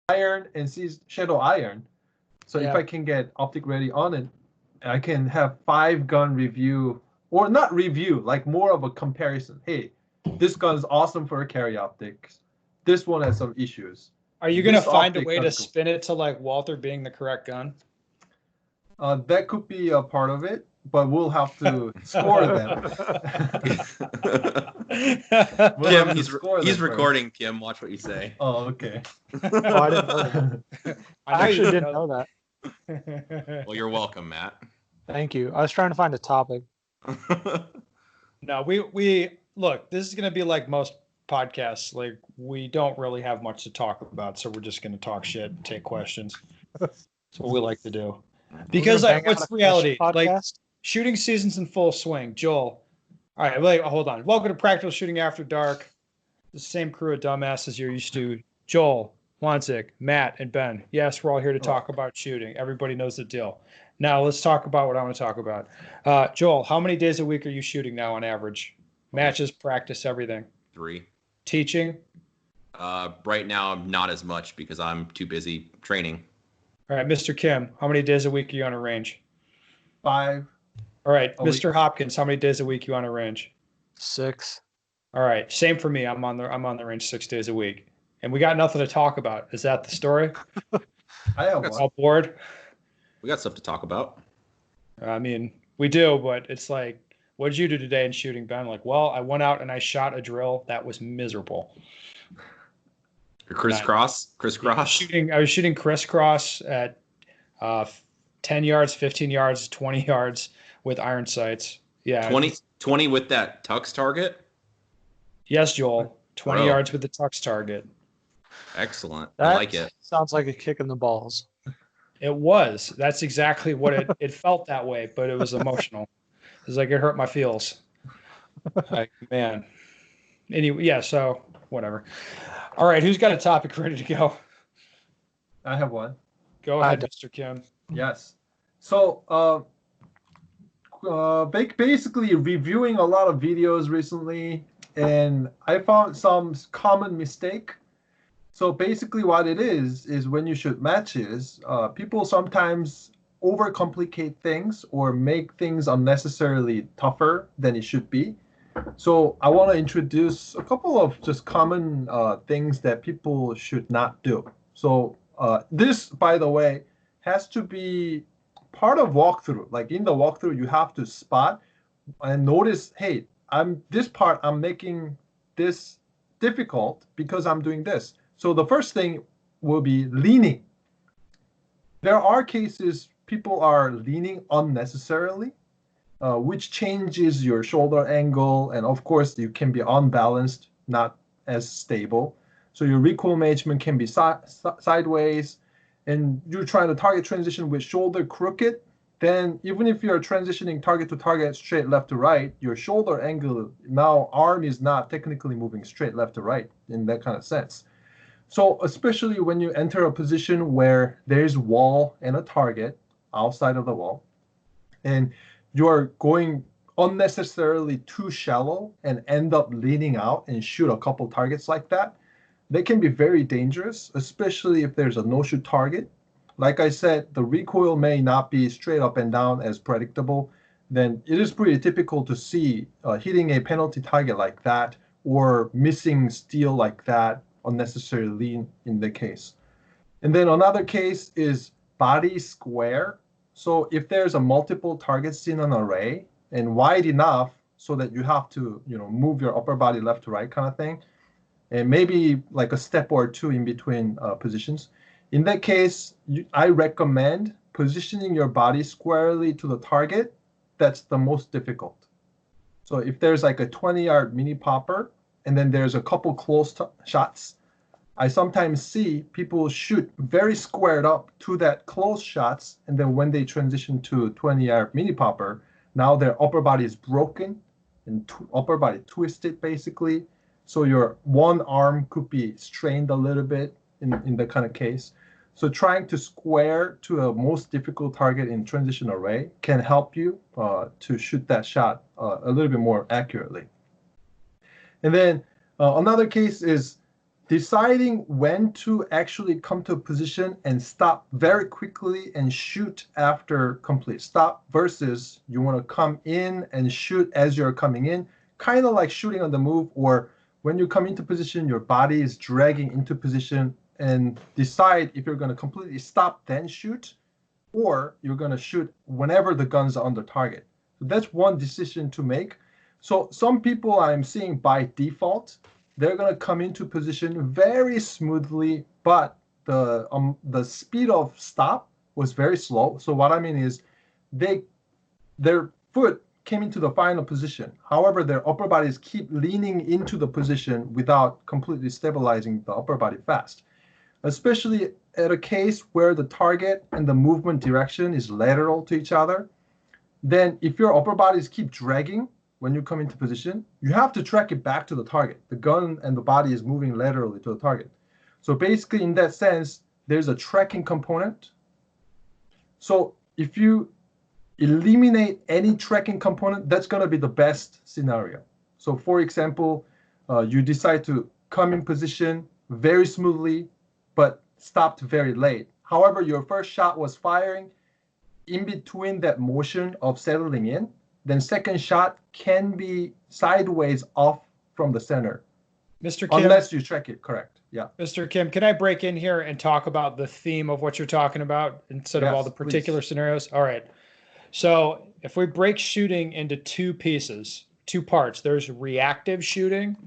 iron and sees shadow iron. So if I can get optic ready on it, I can have 5 gun review, or not review, like more of a comparison. Hey, this gun is awesome for carry optics. This one has some issues. Are you going to find a way to spin it to like Walther being the correct gun? That could be a part of it, but we'll have to score them. Kim, he's recording. Kim, watch what you say. Oh, okay. Oh, I didn't know that. I actually didn't know that. Well, you're welcome, Matt. Thank you. I was trying to find a topic. No, we look, this is going to be like most podcasts. Like, we don't really have much to talk about, so we're just going to talk shit and take questions. That's what we like to do. Because what's the reality? Like, shooting season's in full swing. Joel. All right, wait, hold on. Welcome to Practical Shooting After Dark. The same crew of dumbasses you're used to. Joel, Wanzik, Matt, and Ben. Yes, we're all here to talk about shooting. Everybody knows the deal. Now, let's talk about what I want to talk about. Joel, how many days a week are you shooting now on average? Matches, practice, everything. 3. Teaching? Right now, not as much because I'm too busy training. All right, Mr. Kim, how many days a week are you on a range? 5. All right, Mr. Hopkins, how many days a week are you on a range? 6. All right, same for me. I'm on the range 6 days a week, and we got nothing to talk about. Is that the story? I have one. All bored? We got stuff to talk about. I mean, we do, but it's like, what did you do today in shooting, Ben? Like, well, I went out and I shot a drill that was miserable. Crisscross? I was shooting crisscross at 10 yards, 15 yards, 20 yards with iron sights. Yeah. 20 with that tux target? Yes, Joel. 20 yards with the tux target. Excellent. I like it. Sounds like a kick in the balls. It was. That's exactly what it felt that way, but it was emotional. It was like it hurt my feels. Like, man. Anyway, yeah, so whatever. All right, who's got a topic ready to go? I have one. Go ahead, Mr. Kim. Yes. So, basically reviewing a lot of videos recently, and I found some common mistake. So basically what it is when you shoot matches, people sometimes overcomplicate things or make things unnecessarily tougher than it should be. So I want to introduce a couple of just common things that people should not do. So this, by the way, has to be part of walkthrough. Like in the walkthrough, you have to spot and notice, hey, I'm making this difficult because I'm doing this. So the first thing will be leaning. There are cases people are leaning unnecessarily, which changes your shoulder angle, and of course you can be unbalanced, not as stable. So your recoil management can be sideways, and you're trying to target transition with shoulder crooked, then even if you're transitioning target to target straight left to right, your shoulder angle, now arm is not technically moving straight left to right in that kind of sense. So especially when you enter a position where there's wall and a target outside of the wall, and you're going unnecessarily too shallow and end up leaning out and shoot a couple targets like that, they can be very dangerous, especially if there's a no-shoot target. Like I said, the recoil may not be straight up and down as predictable. Then it is pretty typical to see hitting a penalty target like that or missing steel like that, unnecessary lean in the case. And then another case is body square. So if there's a multiple targets in an array and wide enough so that you have to, move your upper body left to right kind of thing, and maybe like a step or two in between positions. In that case, I recommend positioning your body squarely to the target. That's the most difficult. So if there's like a 20-yard mini popper, and then there's a couple close shots, I sometimes see people shoot very squared up to that close shots, and then when they transition to 20-yard mini popper, now their upper body is broken and upper body twisted basically. So your one arm could be strained a little bit in that kind of case. So trying to square to a most difficult target in transition array can help you to shoot that shot a little bit more accurately. And then another case is deciding when to actually come to a position and stop very quickly and shoot after complete stop versus you want to come in and shoot as you're coming in, kind of like shooting on the move, or when you come into position, your body is dragging into position, and decide if you're going to completely stop, then shoot, or you're going to shoot whenever the guns are on the target. So that's one decision to make. So some people I'm seeing by default, they're going to come into position very smoothly, but the speed of stop was very slow. So what I mean is their foot came into the final position. However, their upper bodies keep leaning into the position without completely stabilizing the upper body fast. Especially at a case where the target and the movement direction is lateral to each other, then if your upper bodies keep dragging when you come into position, you have to track it back to the target. The gun and the body is moving laterally to the target. So basically, in that sense, there's a tracking component. So if you eliminate any tracking component, that's going to be the best scenario. So for example, you decide to come in position very smoothly, but stopped very late. However, your first shot was firing in between that motion of settling in, then second shot can be sideways off from the center. Mr. Kim, unless you track it correct. Yeah. Mr. Kim, can I break in here and talk about the theme of what you're talking about instead of all the particular scenarios? All right. So if we break shooting into two pieces, two parts, there's reactive shooting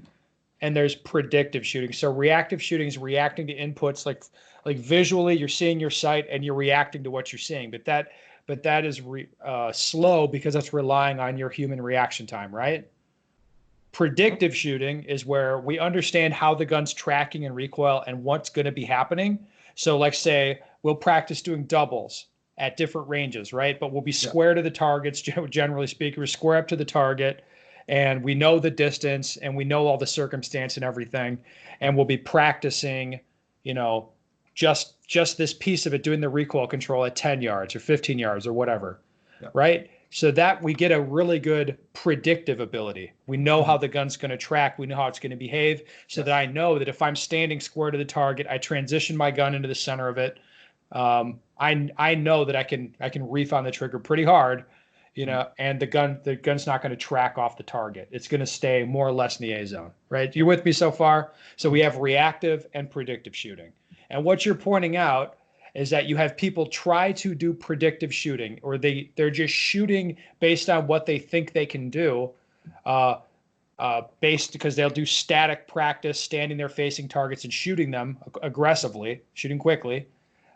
and there's predictive shooting. So reactive shooting is reacting to inputs like visually, you're seeing your sight and you're reacting to what you're seeing. But that is slow because that's relying on your human reaction time, right? Predictive shooting is where we understand how the gun's tracking and recoil and what's going to be happening. So like say we'll practice doing doubles at different ranges, right? But we'll be square to the targets, generally speaking. We're square up to the target and we know the distance and we know all the circumstance and everything. And we'll be practicing, just this piece of it, doing the recoil control at 10 yards or 15 yards or whatever, right? So that we get a really good predictive ability. We know how the gun's going to track. We know how it's going to behave so that I know that if I'm standing square to the target, I transition my gun into the center of it. I know that I can reef on the trigger pretty hard, and the gun's not going to track off the target. It's going to stay more or less in the A zone, right? You with me so far? So we have reactive and predictive shooting. And what you're pointing out is that you have people try to do predictive shooting, or they're just shooting based on what they think they can do, because they'll do static practice, standing there facing targets and shooting them aggressively, shooting quickly,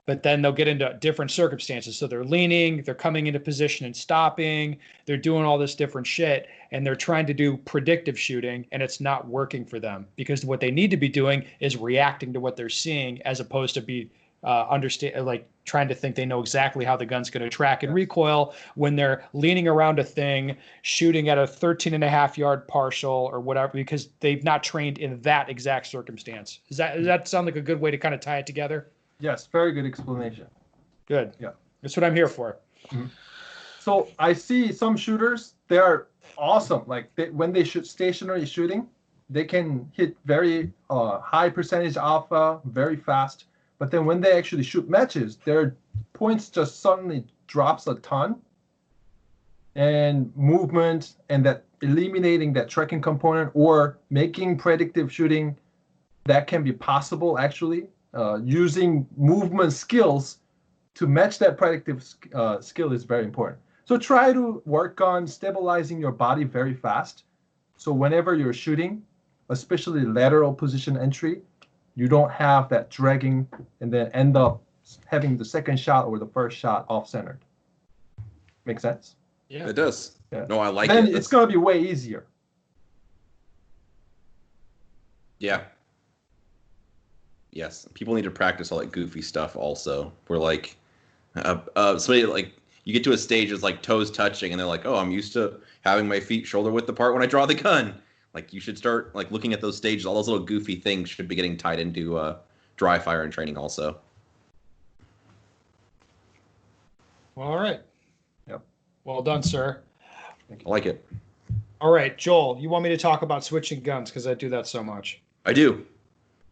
but then they'll get into different circumstances. So they're leaning, they're coming into position and stopping, they're doing all this different shit, and they're trying to do predictive shooting, and it's not working for them because what they need to be doing is reacting to what they're seeing as opposed to be trying to think they know exactly how the gun's going to track and recoil when they're leaning around a thing, shooting at a 13.5-yard partial or whatever, because they've not trained in that exact circumstance. Does that sound like a good way to kind of tie it together? Yes, very good explanation. Good. Yeah. That's what I'm here for. Mm-hmm. So I see some shooters, they are awesome. Like when they shoot stationary shooting, they can hit very high percentage alpha very fast. But then when they actually shoot matches, their points just suddenly drops a ton. And movement and that eliminating that tracking component or making predictive shooting, that can be possible actually. Using movement skills to match that predictive skill is very important. So try to work on stabilizing your body very fast. So whenever you're shooting, especially lateral position entry, you don't have that dragging and then end up having the second shot or the first shot off-centered. Make sense? Yeah, it does. Yeah. No, I like then it. Then it's going to be way easier. Yeah. Yes, people need to practice all that goofy stuff also. Where like, somebody like you get to a stage it's like toes touching, and they're like, "Oh, I'm used to having my feet shoulder width apart when I draw the gun." Like you should start like looking at those stages. All those little goofy things should be getting tied into dry fire and training also. Well, all right. Yep. Well done, sir. I like it. All right, Joel, you want me to talk about switching guns because I do that so much. I do.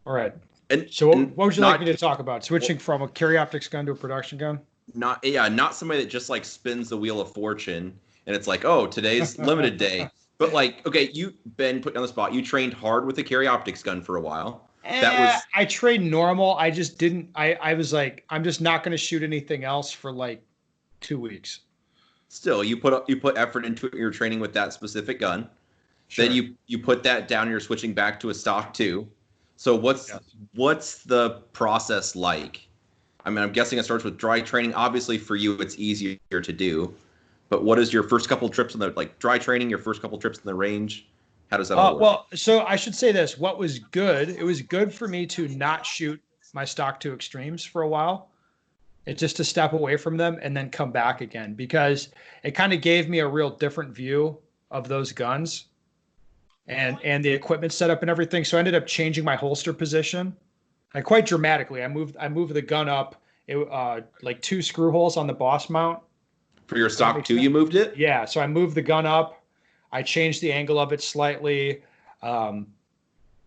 All right. And So what would you like not me to talk about? Switching from a carry optics gun to a production gun? not somebody that just like spins the wheel of fortune and it's like, oh, today's limited day. But like, okay, you been put on the spot. You trained hard with a carry optics gun for a while. That was I trained normal. I just didn't. I was like, I'm just not going to shoot anything else for like 2 weeks. still you put effort into it. You're training with that specific gun. Sure. Then you put that down. And you're switching back to a stock 2. So Yes. what's the process like? I mean, I'm guessing it starts with dry training. Obviously, for you, it's easier to do. But what is your first couple trips in the like dry training? Your first couple trips in the range? How does that all work? Well, so I should say this. What was good? It was good for me to not shoot my stock 2 extremes for a while. It's just to step away from them and then come back again, because it kind of gave me a real different view of those guns and the equipment setup and everything. So I ended up changing my holster position, like quite dramatically. I moved the gun up, like 2 screw holes on the boss mount. For your stock 2, you moved it? Yeah. So I moved the gun up. I changed the angle of it slightly.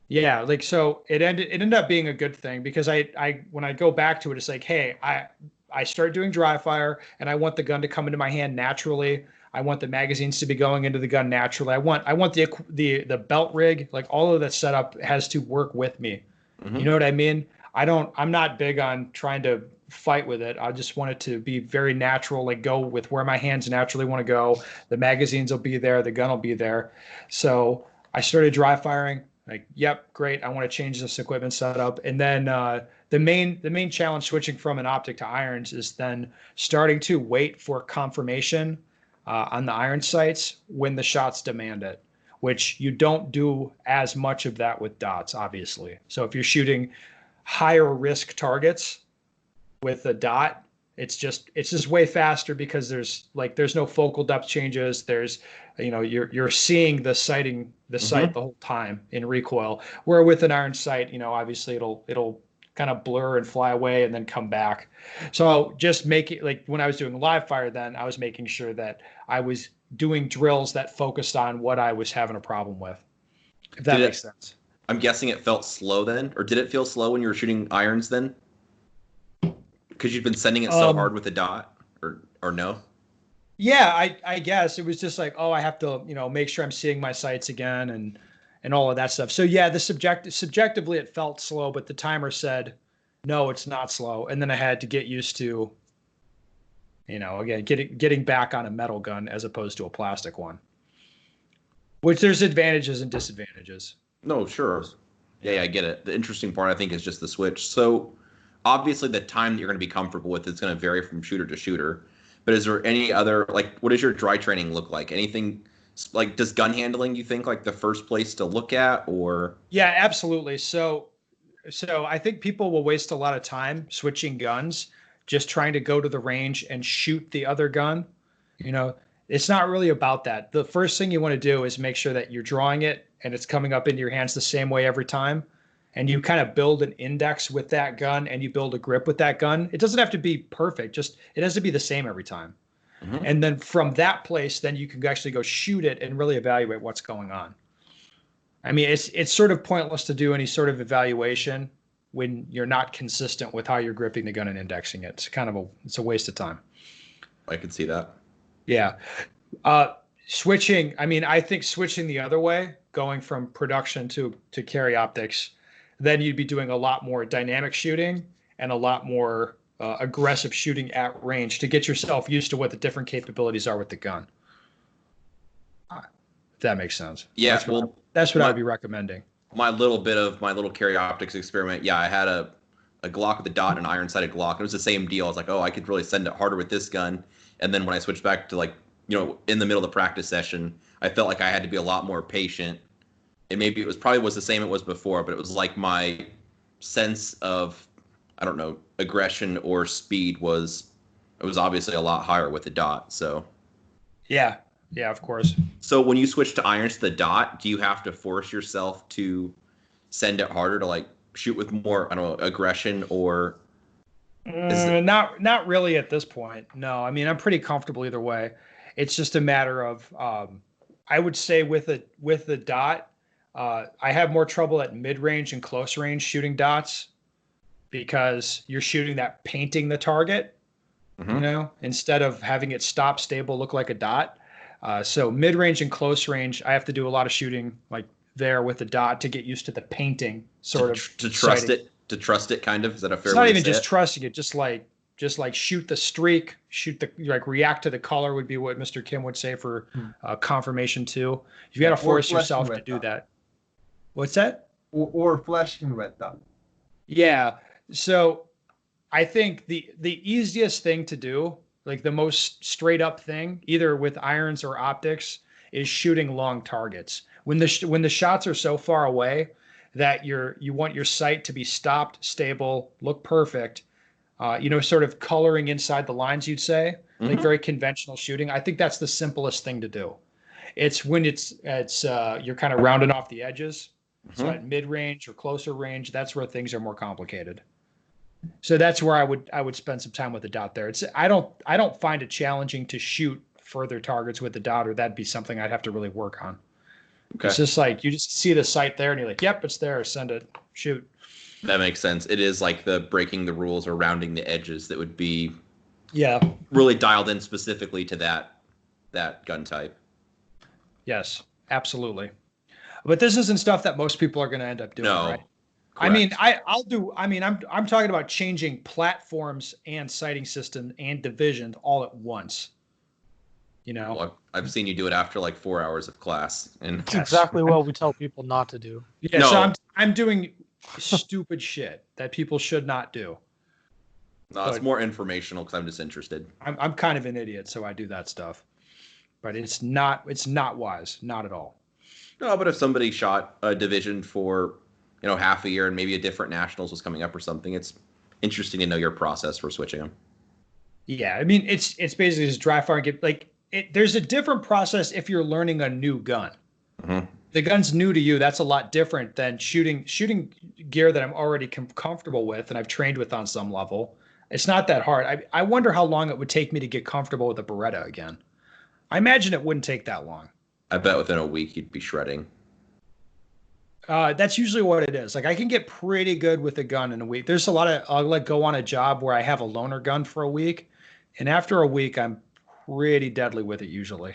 Yeah, like so it ended up being a good thing, because I when I go back to it, it's like, hey, I started doing dry fire and I want the gun to come into my hand naturally. I want the magazines to be going into the gun naturally. I want the belt rig, like all of that setup has to work with me. Mm-hmm. You know what I mean? I'm not big on trying to fight with it. I just want it to be very natural, like go with where my hands naturally want to go. The magazines will be there, the gun will be there. So I started dry firing. Like, yep, great. I want to change this equipment setup. And then the main challenge switching from an optic to irons is then starting to wait for confirmation on the iron sights when the shots demand it, which you don't do as much of that with dots, obviously. So if you're shooting higher risk targets with a dot, it's just way faster, because there's no focal depth changes. There's, you're seeing the sight the whole time in recoil. Where with an iron sight, obviously it'll kind of blur and fly away and then come back. So just make it, like when I was doing live fire, then I was making sure that I was doing drills that focused on what I was having a problem with. If that makes sense. I'm guessing it felt slow then, or did it feel slow when you were shooting irons then? Because you've been sending it so hard with the dot, or no? Yeah, I guess it was just like, oh, I have to, make sure I'm seeing my sights again and all of that stuff. So yeah, subjectively it felt slow, but the timer said, no, it's not slow. And then I had to get used to, again, getting back on a metal gun as opposed to a plastic one, which there's advantages and disadvantages. No, sure. Yeah, I get it. The interesting part, I think, is just the switch. So obviously the time that you're going to be comfortable with is going to vary from shooter to shooter. But is there any other, like, what does your dry training look like? Anything, like, does gun handling, you think, like the first place to look at, or? Yeah, absolutely. So I think people will waste a lot of time switching guns, just trying to go to the range and shoot the other gun. It's not really about that. The first thing you want to do is make sure that you're drawing it and it's coming up into your hands the same way every time. And you kind of build an index with that gun and you build a grip with that gun. It doesn't have to be perfect. Just it has to be the same every time. Mm-hmm. And then from that place, then you can actually go shoot it and really evaluate what's going on. I mean, it's sort of pointless to do any sort of evaluation when you're not consistent with how you're gripping the gun and indexing it. It's a waste of time. I can see that. Yeah. Switching, I mean, I think switching the other way, going from production to carry optics, then you'd be doing a lot more dynamic shooting and a lot more aggressive shooting at range to get yourself used to what the different capabilities are with the gun. If that makes sense. Yeah, that's what I'd be recommending. My little carry optics experiment. Yeah, I had a Glock with a dot and an iron-sighted Glock. It was the same deal. I was like, oh, I could really send it harder with this gun. And then when I switched back to, like, in the middle of the practice session, I felt like I had to be a lot more patient. And maybe it probably was the same it was before, but it was like my sense of, I don't know, aggression or speed was obviously a lot higher with the dot. So yeah, of course. So when you switch to irons to the dot, do you have to force yourself to send it harder to, like, shoot with more, I don't know, aggression, or? Not really at this point. No, I mean, I'm pretty comfortable either way. It's just a matter of, I would say with the dot, I have more trouble at mid-range and close range shooting dots because you're shooting that painting the target, instead of having it stop, stable, look like a dot. So mid-range and close range, I have to do a lot of shooting like there with the dot to get used to the painting to trust it. To trust it, kind of. Is that a fair it's way not to even say just it? trusting it, just like shoot the streak, react to the color would be what Mr. Kim would say for confirmation too. You got to force yourself to do that. What's that? Or flashing red dot. Yeah. So I think the easiest thing to do, like the most straight up thing, either with irons or optics, is shooting long targets. When the shots are so far away that you want your sight to be stopped, stable, look perfect, sort of coloring inside the lines, you'd say, like very conventional shooting. I think that's the simplest thing to do. It's when it's you're kind of rounding off the edges. So at mid range or closer range, that's where things are more complicated. So that's where I would spend some time with the dot there. I don't find it challenging to shoot further targets with the dot, or that'd be something I'd have to really work on. Okay. It's just like you just see the sight there and you're like, yep, it's there, send it, shoot. That makes sense. It is like the breaking the rules or rounding the edges that would be really dialed in specifically to that gun type. Yes, absolutely. But this isn't stuff that most people are going to end up doing, right? Correct. I mean, I'm talking about changing platforms and sighting system and divisions all at once. Well, I've seen you do it after like 4 hours of class, and that's exactly what we tell people not to do. Yeah, no. So I'm doing stupid shit that people should not do. No, it's more informational because I'm just interested. I'm kind of an idiot, so I do that stuff. But it's not wise, not at all. No, but if somebody shot a division for half a year and maybe a different nationals was coming up or something, it's interesting to know your process for switching them. Yeah, I mean it's basically just dry fire and get like. There's a different process if you're learning a new gun. The gun's new to you. That's a lot different than shooting gear that I'm already comfortable with and I've trained with on some level. It's not that hard. I wonder how long it would take me to get comfortable with a Beretta again. I imagine it wouldn't take that long. I bet within a week you'd be shredding. That's usually what it is. Like I can get pretty good with a gun in a week. There's a lot of I'll go on a job where I have a loaner gun for a week, and after a week I'm pretty deadly with it usually.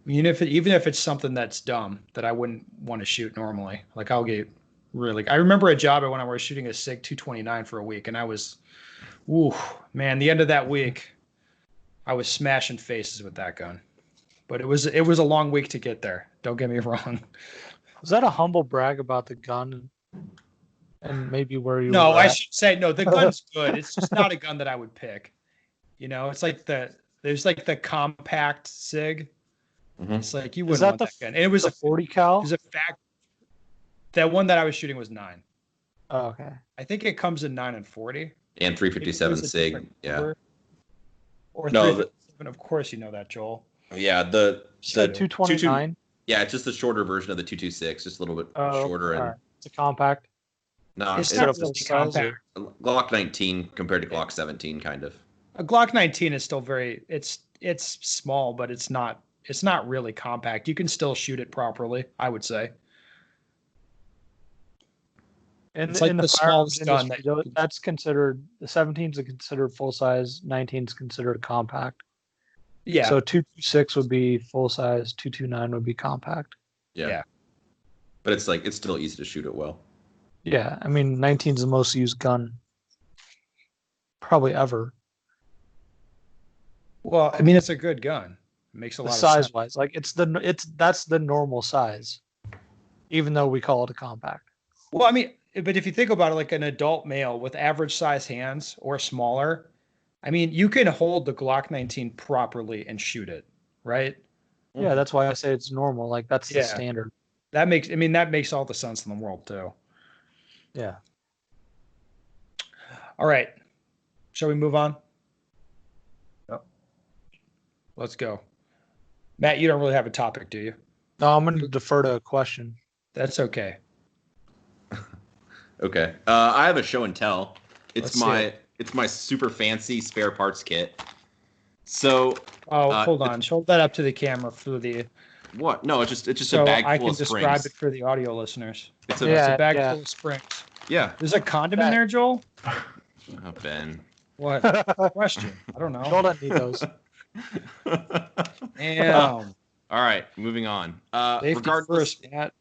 Even if it's something that's dumb that I wouldn't want to shoot normally, like I'll get really. I remember a job when I was shooting a SIG 229 for a week, and I was, the end of that week, I was smashing faces with that gun. But it was a long week to get there. Don't get me wrong. Was that a humble brag about the gun and maybe where you? No, I should say no. The gun's good. It's just not a gun that I would pick. It's like there's like the compact SIG. It's like you wouldn't want that gun. And it was a 40 cal. It was a fact. That one that I was shooting was 9. Oh, okay. I think it comes in 9 and 40. And 357 SIG. Yeah. Or 357. Of course, you know that, Joel. Yeah, the 229. Yeah, it's just the shorter version of the 226, just a little bit shorter. And it's a compact. No, it's not really compact. Glock 19 compared to Glock 17, kind of. A Glock 19 is still it's small, but it's not really compact. You can still shoot it properly, I would say. And it's like in the smallest gun that's considered, the 17s are considered full size, 19s considered compact. Yeah. So 226 would be full size, 229 would be compact. Yeah. But it's still easy to shoot it well. Yeah, I mean 19's the most used gun probably ever. Well, I mean it's a good gun. It makes a lot of sense. Size wise, like that's the normal size, even though we call it a compact. Well, I mean, but if you think about it, like an adult male with average size hands or smaller, I mean, you can hold the Glock 19 properly and shoot it, right? Yeah, that's why I say it's normal. Like that's the standard. That makes all the sense in the world too. Yeah. All right. Shall we move on? Yep. Let's go. Matt, you don't really have a topic, do you? No, I'm going to defer to a question. That's okay. Okay. I have a show and tell. It's my super fancy spare parts kit. So. Hold on. Hold that up to the camera for the What? No, it's just a So bag I full can of describe springs. it for the audio listeners. It's It's a a bag full of springs. yeah. There's a condom in there, Joel? Oh, Ben. What? Question. I don't know. Joel doesn't need those. Damn. All right, moving on. Safety Regardless, first, Matt.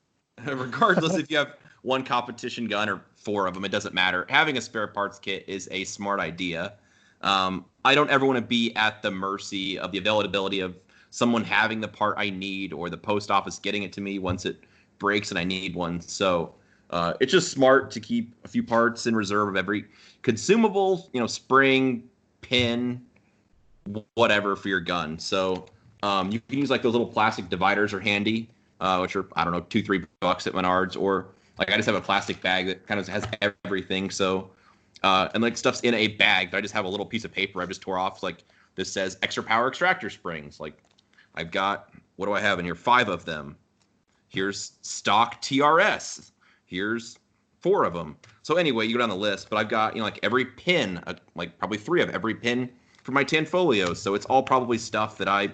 regardless if you have one competition gun or 4 of them, it doesn't matter. Having a spare parts kit is a smart idea. I don't ever want to be at the mercy of the availability of someone having the part I need or the post office getting it to me once it breaks and I need one. So it's just smart to keep a few parts in reserve of every consumable, spring, pin, whatever for your gun. So you can use like those little plastic dividers are handy, which are, I don't know, $2-3 at Menards, or like I just have a plastic bag that kind of has everything. So and like stuff's in a bag, but I just have a little piece of paper I just tore off. Like this says extra power extractor springs. Like I've got, what do I have in here? 5 of them. Here's stock TRS. Here's 4 of them. So anyway, you go down the list, but I've got, like every pin, like probably 3 of every pin for my Tanfolio. So it's all probably stuff that I,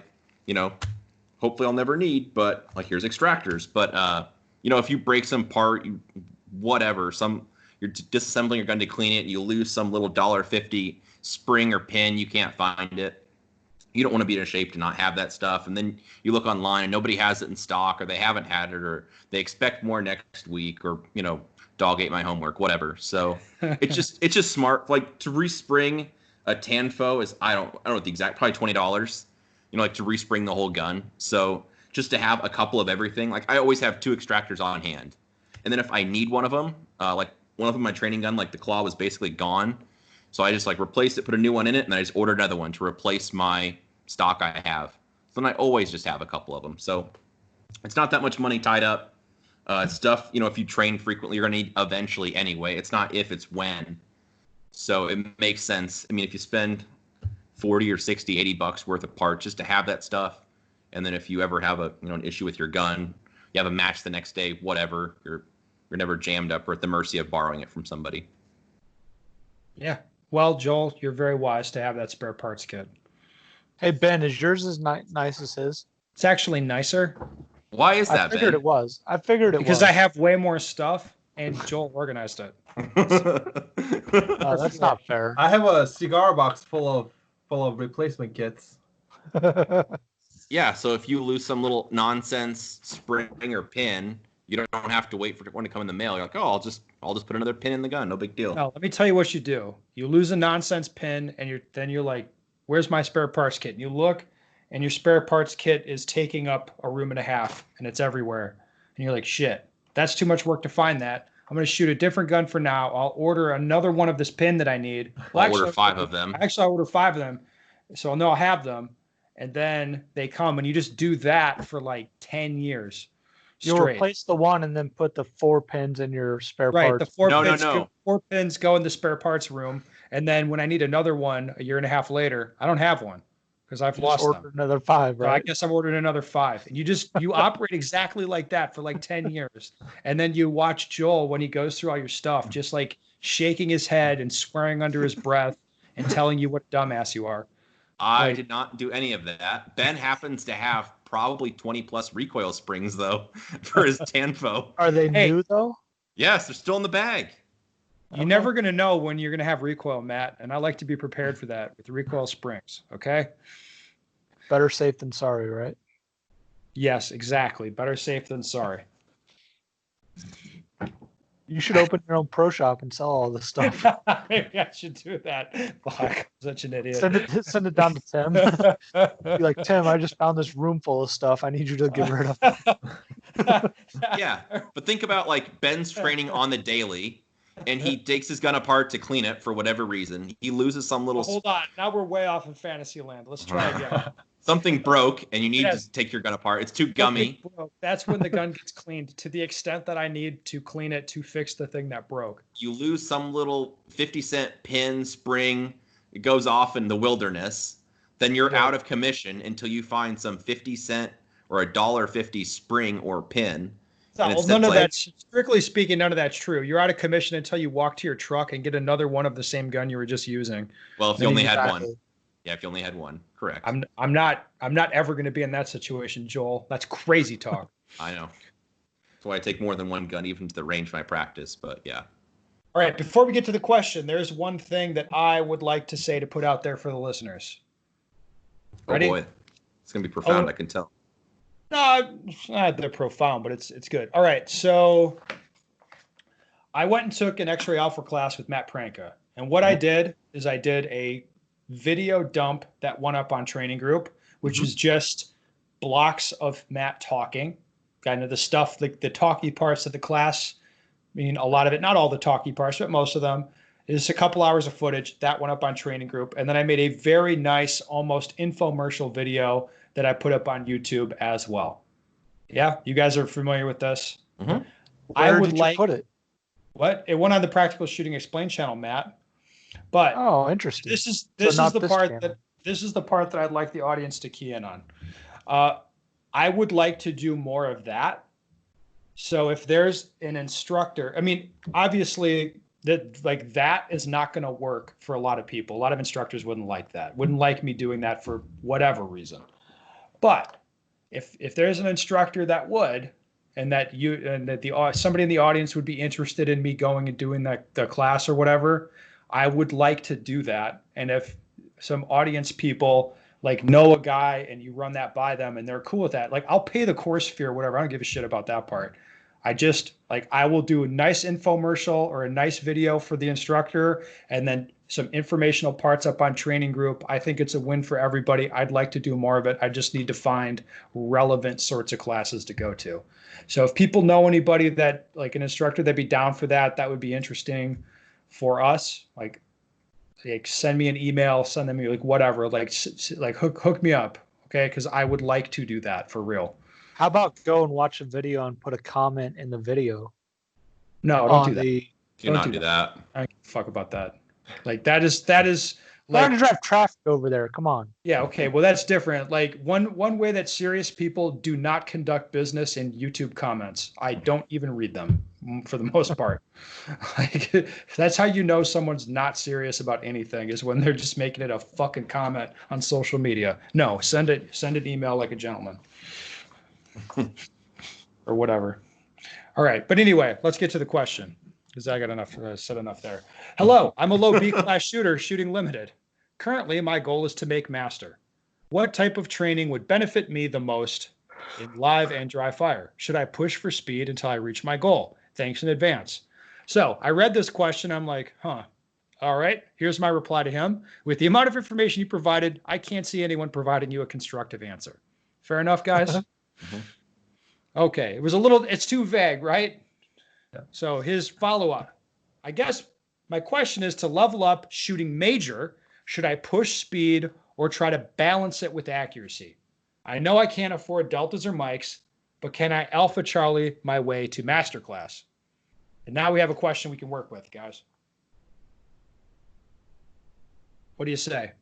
hopefully I'll never need, but like here's extractors. But, if you break some part, whatever, you're disassembling your gun to clean it, and you lose some little $1.50 spring or pin, you can't find it. You don't want to be in a shape to not have that stuff. And then you look online and nobody has it in stock, or they haven't had it, or they expect more next week, or, dog ate my homework, whatever. So it's just smart. Like to respring a Tanfo is, I don't know the exact, probably $20, like to respring the whole gun. So just to have a couple of everything, like I always have 2 extractors on hand. And then if I need one of them, like one of them, my training gun, like the claw was basically gone. So I just like replaced it, put a new one in it, and then I just ordered another one to replace my stock I have. So then I always just have a couple of them. So it's not that much money tied up. Stuff, if you train frequently, you're going to need eventually anyway. It's not if, it's when. So it makes sense. I mean, if you spend 40 or 60, $80 worth of parts just to have that stuff, and then if you ever have an issue with your gun, you have a match the next day, whatever, you're never jammed up or at the mercy of borrowing it from somebody. Yeah. Well, Joel, you're very wise to have that spare parts kit. Hey, Ben, is yours as nice as his? It's actually nicer. Why is that, I figured Ben? it was. I figured it because was. I have way more stuff, and Joel organized it. Oh, that's not fair. I have a cigar box full of replacement kits. Yeah, so if you lose some little nonsense spring or pin, you don't have to wait for one to come in the mail. You're like, oh, I'll just put another pin in the gun. No big deal. No, let me tell you what you do. You lose a nonsense pin, and you're like, where's my spare parts kit? And you look, and your spare parts kit is taking up a room and a half, and it's everywhere. And you're like, shit, that's too much work to find that. I'm going to shoot a different gun for now. I'll order another one of this pin that I need. Well, I'll order 5 of them. Actually, I'll order 5 of them, so I'll know I'll have them. And then they come, and you just do that for like 10 years. You'll replace the one and then put the 4 pins in your spare right, parts. the 4 No. pins, 4 pins go in the spare parts room, and then when I need another one a year and a half later, I don't have one because I've lost them. Another 5, right? So I guess I've ordered another 5, and you operate exactly like that for like 10 years, and then you watch Joel when he goes through all your stuff, just like shaking his head and swearing under his breath and telling you what a dumbass you are. I did not do any of that. Ben happens to have probably 20 plus recoil springs though for his Tanfo. Are they new though? Yes, they're still in the bag. You're never going to know when you're going to have recoil, Matt, and I like to be prepared for that with the recoil springs, okay? Better safe than sorry, right? Yes, exactly. Better safe than sorry. You should open your own pro shop and sell all this stuff. Maybe I should do that. Fuck, I'm such an idiot. Send it down to Tim. Be like, Tim, I just found this room full of stuff. I need you to get rid of it. Yeah, but think about like Ben's training on the daily, and he takes his gun apart to clean it for whatever reason. He loses some little. Hold on, now we're way off in fantasy land. Let's try again. Something broke, and you need to take your gun apart. It's too gummy. That's when the gun gets cleaned to the extent that I need to clean it to fix the thing that broke. You lose some little 50-cent pin spring. It goes off in the wilderness. Then you're out of commission until you find some 50-cent or $1.50 spring or pin. So, none of that's, strictly speaking, none of that's true. You're out of commission until you walk to your truck and get another one of the same gun you were just using. Well, if you only had one. Yeah, if you only had one, correct. I'm not ever going to be in that situation, Joel. That's crazy talk. I know. That's why I take more than one gun, even to the range of my practice. But yeah. All right, before we get to the question, there's one thing that I would like to say to put out there for the listeners. Ready? Oh boy, it's gonna be profound. Oh. I can tell. No, it's not that profound, but it's good. All right, so I went and took an X-ray alpha class with Matt Pranka, and what I did is I did a video dump that went up on Training Group, which was just blocks of Matt talking, kind of the stuff, like the talky parts of the class. I mean, a lot of it, not all the talky parts, but most of them. Is a couple hours of footage that went up on Training Group, and then I made a very nice, almost infomercial video that I put up on YouTube as well. Yeah, you guys are familiar with this. Where I would did like you put it? What? It went on the Practical Shooting Explained channel, Matt. But Oh, interesting. this is not the this part channel. that this is the part that I'd like the audience to key in on. I would like to do more of that. So if there's an instructor, I mean, obviously that is not going to work for a lot of people. A lot of instructors wouldn't like that. Wouldn't like me doing that for whatever reason. But if there's an instructor that would, and that somebody in the audience would be interested in me going and doing the class or whatever, I would like to do that. And if some audience people like know a guy and you run that by them and they're cool with that, like I'll pay the course fee or whatever. I don't give a shit about that part. I will do a nice infomercial or a nice video for the instructor and then some informational parts up on Training Group. I think it's a win for everybody. I'd like to do more of it. I just need to find relevant sorts of classes to go to. So if people know anybody that like an instructor that'd be down for that, that would be interesting for us. Like send me an email, send them like whatever, like hook me up. Okay. Cause I would like to do that for real. How about go and watch a video and put a comment in the video? No, don't do that. Do not do that. I don't give a fuck about that. Like that is Learn like to drive traffic over there. Come on. yeah, okay. Well, that's different. Like one way that serious people do not conduct business in YouTube comments. I don't even read them for the most part. Like that's how you know someone's not serious about anything is when they're just making it a fucking comment on social media. No, send an email like a gentleman. Or whatever. All right. But anyway, let's get to the question because I got enough said enough there. Hello, I'm a low B class shooter shooting limited. Currently, my goal is to make master. What type of training would benefit me the most in live and dry fire? Should I push for speed until I reach my goal? Thanks in advance. So I read this question. I'm like, huh. All right. Here's my reply to him. With the amount of information you provided, I can't see anyone providing you a constructive answer. Fair enough, guys? Okay. It's too vague, right? Yeah. So his follow-up. I guess my question is to level up shooting major. Should I push speed or try to balance it with accuracy? I know I can't afford deltas or mics, but can I Alpha Charlie my way to masterclass? And now we have a question we can work with, guys. What do you say?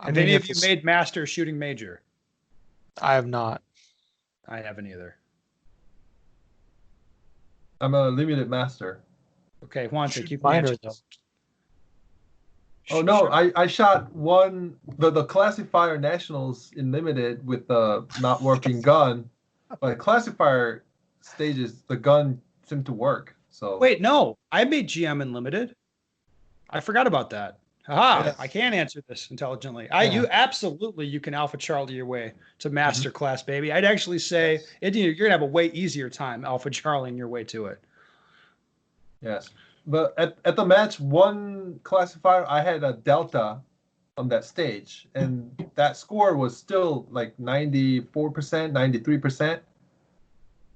Have any of you made master shooting major? I have not. I haven't either. I'm a limited master. Okay, Juanse, keep Minor, answering. though. Oh no, I shot the classifier nationals in limited with the not working gun, but classifier stages the gun seemed to work. So Wait, no, I made GM in limited. I forgot about that. Aha, Yes. I can answer this intelligently. You can Alpha Charlie your way to master class, baby. I'd actually say you're gonna have a way easier time Alpha Charlie your way to it. yes, but at the match one classifier I had a delta on that stage, and that score was still like 94%, 93%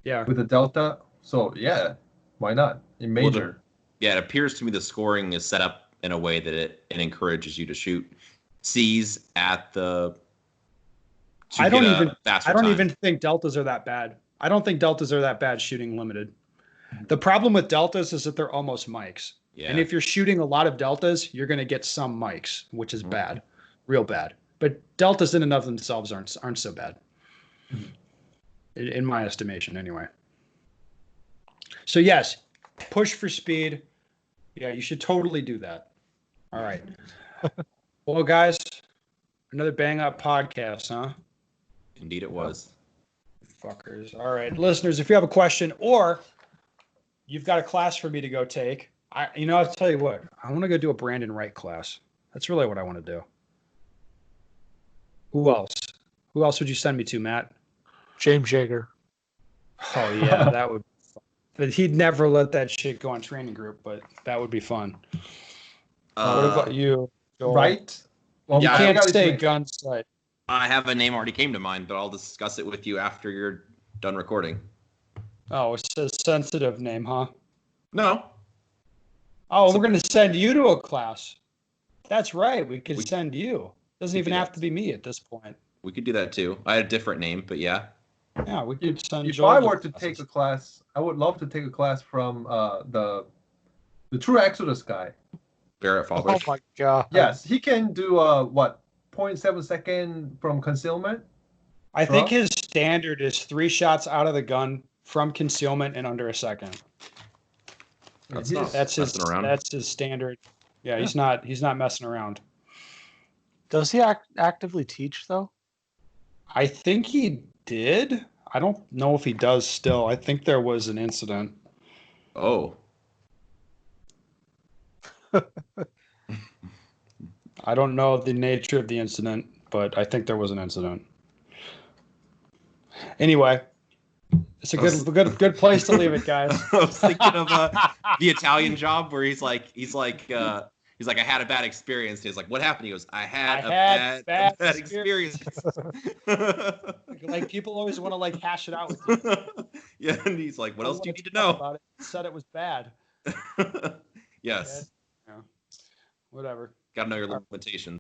Yeah. with a delta. So yeah, why not in major? Yeah, it appears to me the scoring is set up in a way that it encourages you to shoot C's at the. I don't even think deltas are that bad. I don't think deltas are that bad shooting limited. The problem with deltas is that they're almost mics. Yeah. And if you're shooting a lot of deltas, you're going to get some mics, which is bad, real bad. But deltas in and of themselves aren't so bad, in my estimation, anyway. So yes, push for speed. Yeah, you should totally do that. All right. Well, guys, another bang up podcast, huh? Indeed, it was. Fuckers. All right, listeners, if you have a question or you've got a class for me to go take, I'll tell you what, I want to go do a Brandon Wright class. That's really what I want to do. Who else? Who else would you send me to, Matt? James Jaeger. Oh yeah, that would. But he'd never let that shit go on training group. But that would be fun. What about you, Joel? Right? Well, You Yeah, can't gotta say say- gun sight. I have a name already came to mind, but I'll discuss it with you after you're done recording. Oh, it's a sensitive name, huh? No. Oh, we're gonna send you to a class. That's right. We could We- send you. Doesn't we even could have do to be me at this point. We could do that too. I had a different name, but yeah. Yeah, we could send. If Joel I were to classes. take a class, I would love to take a class from the True Exodus guy. Barrett Oh Fallbush. my god. Yes, he can do 0.7 second from concealment. I think Draw? his standard is 3 shots out of the gun from concealment in under a second. That's He's- not That's his. messing around. That's his standard. Yeah, he's not messing around. Does he actively teach though? I think he did. I don't know if he does still. I think there was an incident. Oh. I don't know the nature of the incident, but I think there was an incident. Anyway, it's a good place to leave it, guys. I was thinking of the Italian Job where he's like I had a bad experience. He's like, what happened? He goes, I had a bad experience. Like people always want to like hash it out with you. Yeah, and he's like, what I else do you wanna need to talk know? About it. Said it was bad. Yes. Yeah. Whatever. Got to know your limitations.